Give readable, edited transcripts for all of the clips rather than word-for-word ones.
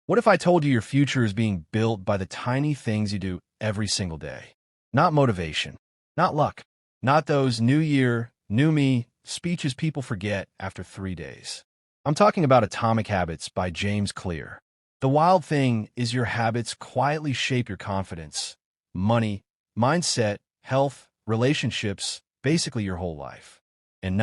What if I told you your future is being built by the tiny things you do every single day? Not motivation, not luck, not those new year, new me speeches people forget after 3 days. I'm talking about Atomic Habits by James Clear. The wild thing is your habits quietly shape your confidence, money, mindset, health, relationships, basically your whole life. And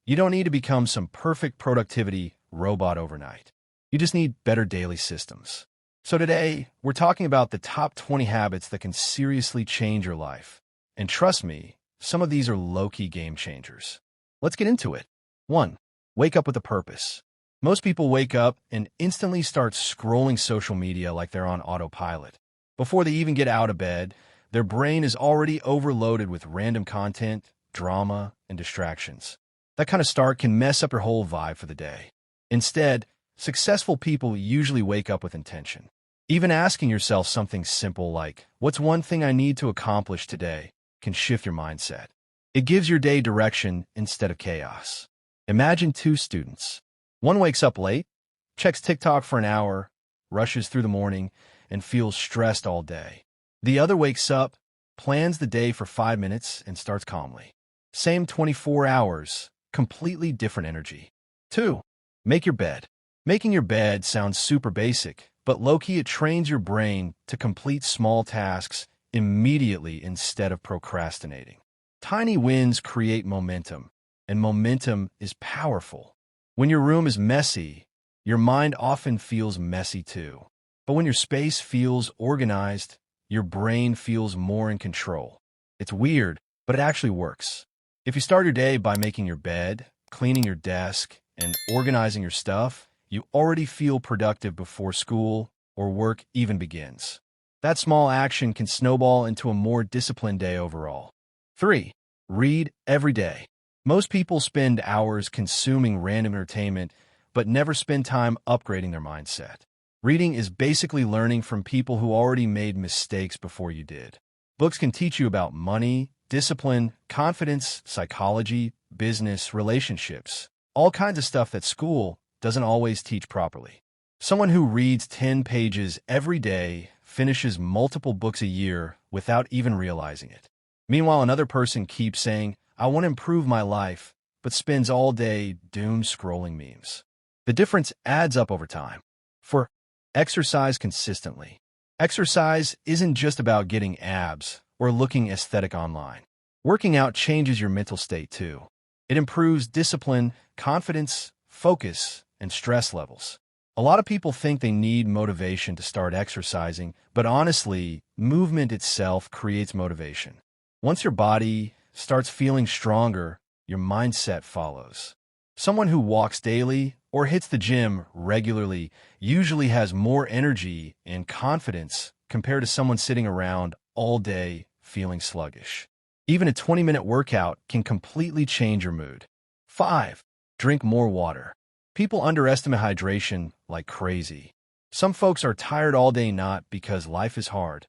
you don't need to become some perfect productivity robot overnight. You just need better daily systems. So today, we're talking about the top 20 habits that can seriously change your life. And trust me, some of these are low-key game changers. Let's get into it. 1. Wake up with a purpose. Most people wake up and instantly start scrolling social media like they're on autopilot. Before they even get out of bed, their brain is already overloaded with random content, drama, and distractions. That kind of start can mess up your whole vibe for the day. Instead, successful people usually wake up with intention. Even asking yourself something simple like, what's one thing I need to accomplish today, can shift your mindset. It gives your day direction instead of chaos. Imagine two students. One wakes up late, checks TikTok for an hour, rushes through the morning, and feels stressed all day. The other wakes up, plans the day for 5 minutes, and starts calmly. Same 24 hours, completely different energy. 2. Make your bed. Making your bed sounds super basic, but low-key it trains your brain to complete small tasks immediately instead of procrastinating. Tiny wins create momentum, and momentum is powerful. When your room is messy, your mind often feels messy too. But when your space feels organized, your brain feels more in control. It's weird, but it actually works. If you start your day by making your bed, cleaning your desk, and organizing your stuff, you already feel productive before school or work even begins. That small action can snowball into a more disciplined day overall. 3. Read every day. Most people spend hours consuming random entertainment, but never spend time upgrading their mindset. Reading is basically learning from people who already made mistakes before you did. Books can teach you about money, discipline, confidence, psychology, business, relationships, all kinds of stuff that school doesn't always teach properly. Someone who reads 10 pages every day finishes multiple books a year without even realizing it. Meanwhile, another person keeps saying, I want to improve my life, but spends all day doom scrolling memes. The difference adds up over time. 4. Exercise consistently. Exercise isn't just about getting abs or looking aesthetic online. Working out changes your mental state too. It improves discipline, confidence, focus, and stress levels. A lot of people think they need motivation to start exercising, but honestly, movement itself creates motivation. Once your body starts feeling stronger, your mindset follows. Someone who walks daily or hits the gym regularly usually has more energy and confidence compared to someone sitting around all day feeling sluggish. Even a 20-minute workout can completely change your mood. 5. Drink more water. People underestimate hydration like crazy. Some folks are tired all day not because life is hard,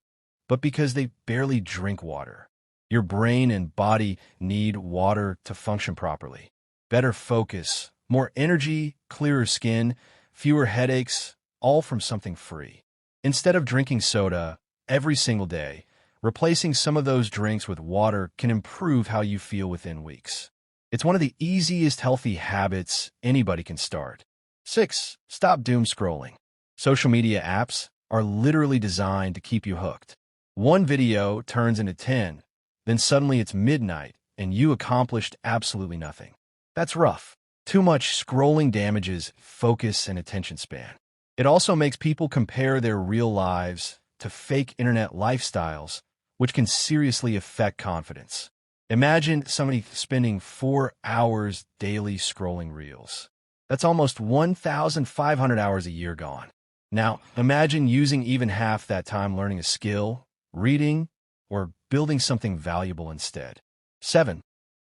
but because they barely drink water. Your brain and body need water to function properly. Better focus, more energy, clearer skin, fewer headaches, all from something free. Instead of drinking soda every single day, replacing some of those drinks with water can improve how you feel within weeks. It's one of the easiest healthy habits anybody can start. 6. Stop doom scrolling. Social media apps are literally designed to keep you hooked. One video turns into 10, then suddenly it's midnight and you accomplished absolutely nothing. That's rough. Too much scrolling damages focus and attention span. It also makes people compare their real lives to fake internet lifestyles, which can seriously affect confidence. Imagine somebody spending 4 hours daily scrolling reels. That's almost 1,500 hours a year gone. Now, imagine using even half that time learning a skill, reading, or building something valuable instead. 7.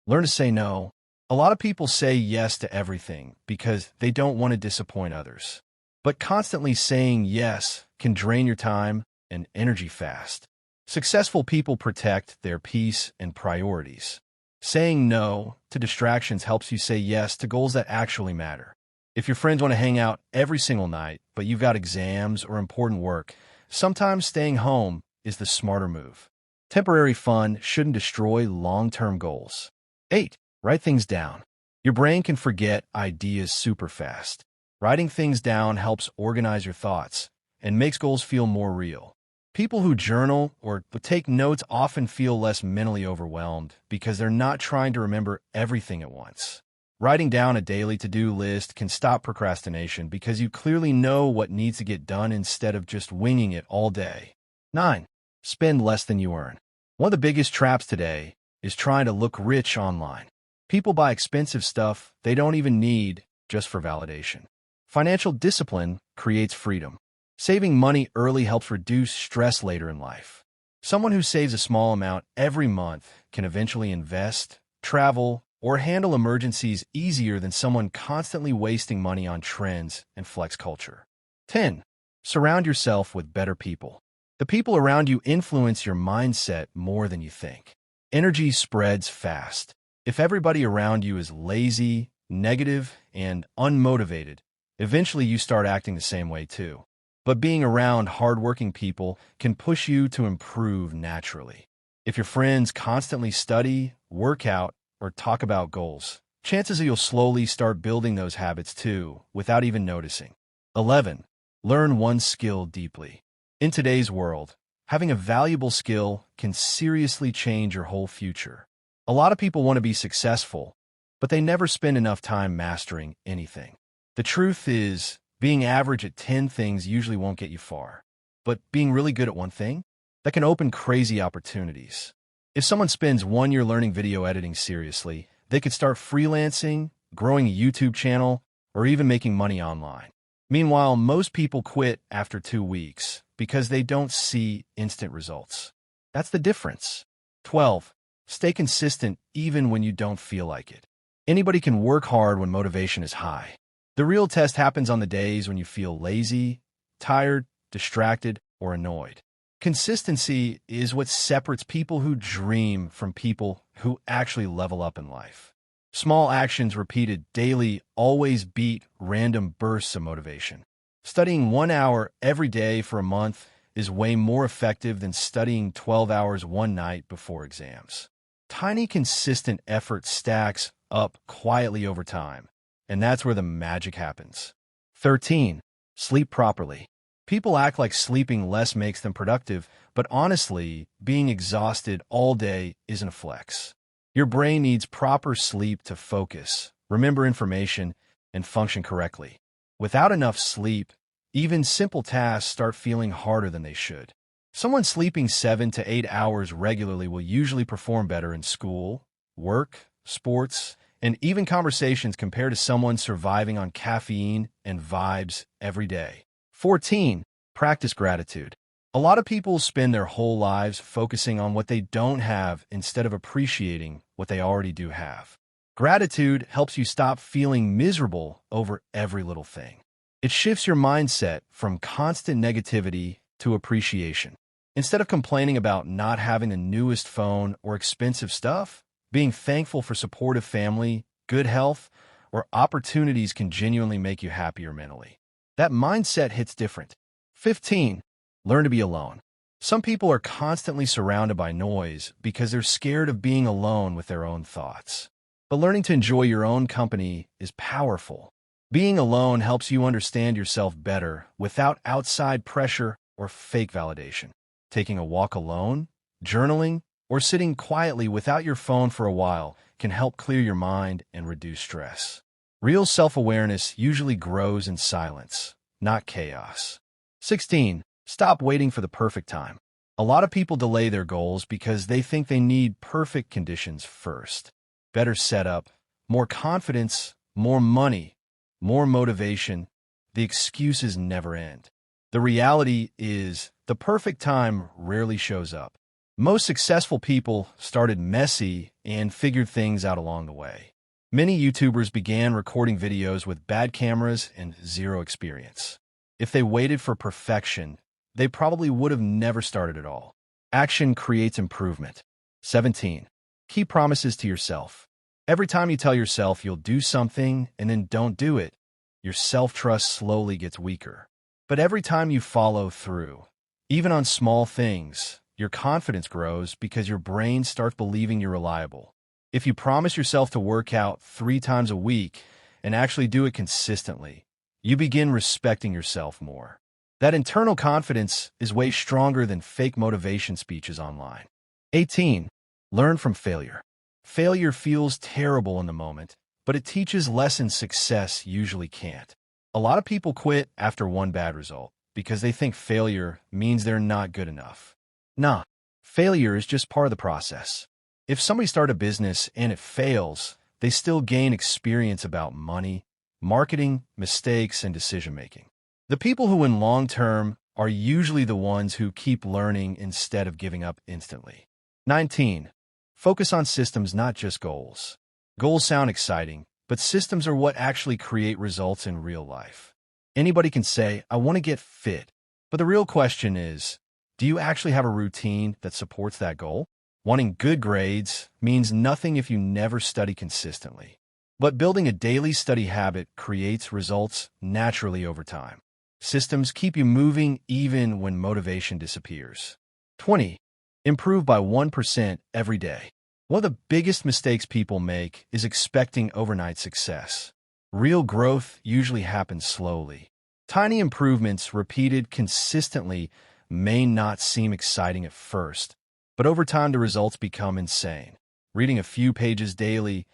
Learn to say no. A lot of people say yes to everything because they don't want to disappoint others. But constantly saying yes can drain your time and energy fast. Successful people protect their peace and priorities. Saying no to distractions helps you say yes to goals that actually matter. If your friends want to hang out every single night, but you've got exams or important work, sometimes staying home is the smarter move. Temporary fun shouldn't destroy long-term goals. 8. Write things down. Your brain can forget ideas super fast. Writing things down helps organize your thoughts and makes goals feel more real. People who journal or take notes often feel less mentally overwhelmed because they're not trying to remember everything at once. Writing down a daily to-do list can stop procrastination because you clearly know what needs to get done instead of just winging it all day. 9. Spend less than you earn. One of the biggest traps today is trying to look rich online. People buy expensive stuff they don't even need just for validation. Financial discipline creates freedom. Saving money early helps reduce stress later in life. Someone who saves a small amount every month can eventually invest, travel, or handle emergencies easier than someone constantly wasting money on trends and flex culture. 10. Surround yourself with better people. The people around you influence your mindset more than you think. Energy spreads fast. If everybody around you is lazy, negative, and unmotivated, eventually you start acting the same way too. But being around hardworking people can push you to improve naturally. If your friends constantly study, work out, or talk about goals, chances are you'll slowly start building those habits too, without even noticing. 11. Learn one skill deeply. In today's world, having a valuable skill can seriously change your whole future. A lot of people want to be successful, but they never spend enough time mastering anything. The truth is, being average at 10 things usually won't get you far. But being really good at one thing, that can open crazy opportunities. If someone spends 1 year learning video editing seriously, they could start freelancing, growing a YouTube channel, or even making money online. Meanwhile, most people quit after 2 weeks because they don't see instant results. That's the difference. 12. Stay consistent even when you don't feel like it. Anybody can work hard when motivation is high. The real test happens on the days when you feel lazy, tired, distracted, or annoyed. Consistency is what separates people who dream from people who actually level up in life. Small actions repeated daily always beat random bursts of motivation. Studying 1 hour every day for a month is way more effective than studying 12 hours one night before exams. Tiny, consistent effort stacks up quietly over time, and that's where the magic happens. 13. Sleep properly. People act like sleeping less makes them productive, but honestly, being exhausted all day isn't a flex. Your brain needs proper sleep to focus, remember information, and function correctly. Without enough sleep, even simple tasks start feeling harder than they should. Someone sleeping 7 to 8 hours regularly will usually perform better in school, work, sports, and even conversations compared to someone surviving on caffeine and vibes every day. 14. Practice gratitude. A lot of people spend their whole lives focusing on what they don't have instead of appreciating what they already do have. Gratitude helps you stop feeling miserable over every little thing. It shifts your mindset from constant negativity to appreciation. Instead of complaining about not having the newest phone or expensive stuff, being thankful for supportive family, good health, or opportunities can genuinely make you happier mentally. That mindset hits different. 15. Learn to be alone. Some people are constantly surrounded by noise because they're scared of being alone with their own thoughts. But learning to enjoy your own company is powerful. Being alone helps you understand yourself better without outside pressure or fake validation. Taking a walk alone, journaling, or sitting quietly without your phone for a while can help clear your mind and reduce stress. Real self-awareness usually grows in silence, not chaos. 16. Stop waiting for the perfect time. A lot of people delay their goals because they think they need perfect conditions first. Better setup, more confidence, more money, more motivation. The excuses never end. The reality is, the perfect time rarely shows up. Most successful people started messy and figured things out along the way. Many YouTubers began recording videos with bad cameras and zero experience. If they waited for perfection, they probably would have never started at all. Action creates improvement. 17. Keep promises to yourself. Every time you tell yourself you'll do something and then don't do it, your self-trust slowly gets weaker. But every time you follow through, even on small things, your confidence grows because your brain starts believing you're reliable. If you promise yourself to work out 3 times a week and actually do it consistently, you begin respecting yourself more. That internal confidence is way stronger than fake motivation speeches online. 18. Learn from failure. Failure feels terrible in the moment, but it teaches lessons success usually can't. A lot of people quit after one bad result because they think failure means they're not good enough. Nah, failure is just part of the process. If somebody starts a business and it fails, they still gain experience about money, marketing, mistakes, and decision-making. The people who win long-term are usually the ones who keep learning instead of giving up instantly. 19. Focus on systems, not just goals. Goals sound exciting, but systems are what actually create results in real life. Anybody can say, I want to get fit, but the real question is, do you actually have a routine that supports that goal? Wanting good grades means nothing if you never study consistently. But building a daily study habit creates results naturally over time. Systems keep you moving even when motivation disappears. 20. Improve by 1% every day. One of the biggest mistakes people make is expecting overnight success. Real growth usually happens slowly. Tiny improvements repeated consistently may not seem exciting at first, but over time the results become insane. Reading a few pages daily,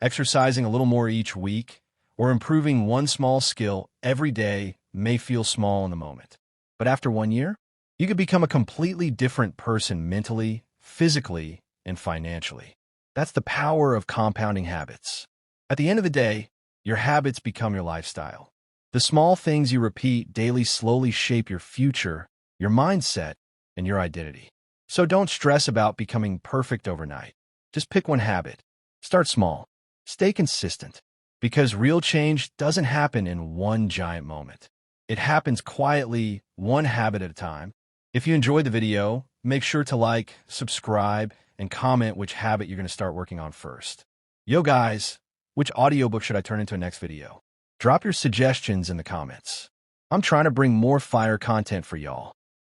exercising a little more each week, or improving one small skill every day may feel small in the moment. But after 1 year, you could become a completely different person mentally, physically, and financially. That's the power of compounding habits. At the end of the day, your habits become your lifestyle. The small things you repeat daily slowly shape your future, your mindset, and your identity. So don't stress about becoming perfect overnight. Just pick one habit. Start small. Stay consistent. Because real change doesn't happen in one giant moment. It happens quietly, one habit at a time. If you enjoyed the video, make sure to like, subscribe, and comment which habit you're going to start working on first. Yo guys, which audiobook should I turn into a next video? Drop your suggestions in the comments. I'm trying to bring more fire content for y'all.